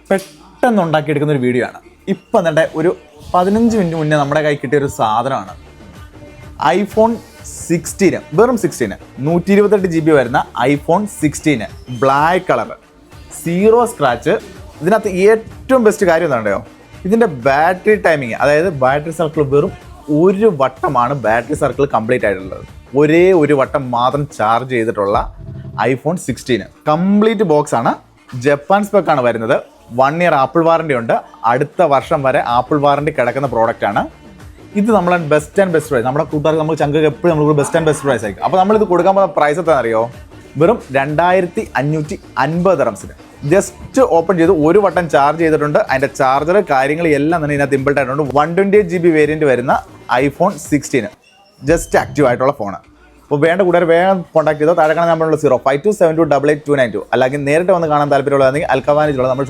പെട്ടെന്ന് ഉണ്ടാക്കിയെടുക്കുന്ന ഒരു വീഡിയോ ആണ്. ഇപ്പം തന്നെ ഒരു 15 മിനിറ്റ് മുന്നേ നമ്മുടെ കൈ കിട്ടിയ ഒരു സാധനമാണ് iPhone 16, വെറും 16, 128 GB വരുന്ന iPhone 16 ബ്ലാക്ക് കളർ, 0 സ്ക്രാച്ച്. ഇതിനകത്ത് ഏറ്റവും ബെസ്റ്റ് കാര്യം എന്താണെന്നറിയോ? ഇതിൻ്റെ ബാറ്ററി ടൈമിങ്, അതായത് ബാറ്ററി സർക്കിൾ വെറും ഒരു വട്ടമാണ് ബാറ്ററി സർക്കിൾ കംപ്ലീറ്റ് ആയിട്ടുള്ളത്. ഒരേ ഒരു വട്ടം മാത്രം ചാർജ് ചെയ്തിട്ടുള്ള iPhone 16 കംപ്ലീറ്റ് ബോക്സ് ആണ്. ജപ്പാൻ സ്പെക്കാണ് വരുന്നത്. 1 ഇയർ ആപ്പിൾ വാറണ്ടി ഉണ്ട്. അടുത്ത വർഷം വരെ ആപ്പിൾ വാറണ്ടി കിടക്കുന്ന പ്രോഡക്റ്റ് ആണ്. ഇത് നമ്മൾ ബെസ്റ്റ് ആൻഡ് ബെസ്റ്റ് പ്രൈസ്, നമ്മുടെ കൂട്ടുകാർക്ക് നമ്മൾ ചങ്ക എപ്പോഴും നമ്മൾ ബെസ്റ്റ് ആൻഡ് ബെസ്റ്റ് പ്രൈസ് ആയിരിക്കും. അപ്പോൾ നമ്മളിത് കൊടുക്കാൻ പോകുന്ന പ്രൈസ് എത്ര അറിയോ? വെറും 2550 ദിർഹംസിന്. ജസ്റ്റ് ഓപ്പൺ ചെയ്ത് ഒരു വട്ടം ചാർജ് ചെയ്തിട്ടുണ്ട്. അതിൻ്റെ ചാർജർ കാര്യങ്ങൾ എല്ലാം തന്നെ ഇതിനകത്ത് ഇമ്പിൾട്ട് ആയിട്ടുണ്ട്. 128 GB വേരിയൻറ്റ് വരുന്ന iPhone 16 ജസ്റ്റ് ആക്റ്റീവ് ആയിട്ടുള്ള ഫോണ്. അപ്പോൾ വേണ്ട കൂട്ടുകാർ വേഗം കോൺടാക്ട് ചെയ്തോ. താഴെ കാണാൻ നമ്പറുള്ള 0527288292. അല്ലെങ്കിൽ നേരിട്ട് വന്ന് കാണാൻ താല്പര്യമുള്ളതാണെങ്കിൽ അൽക്കവാനിലുള്ള നമ്മൾ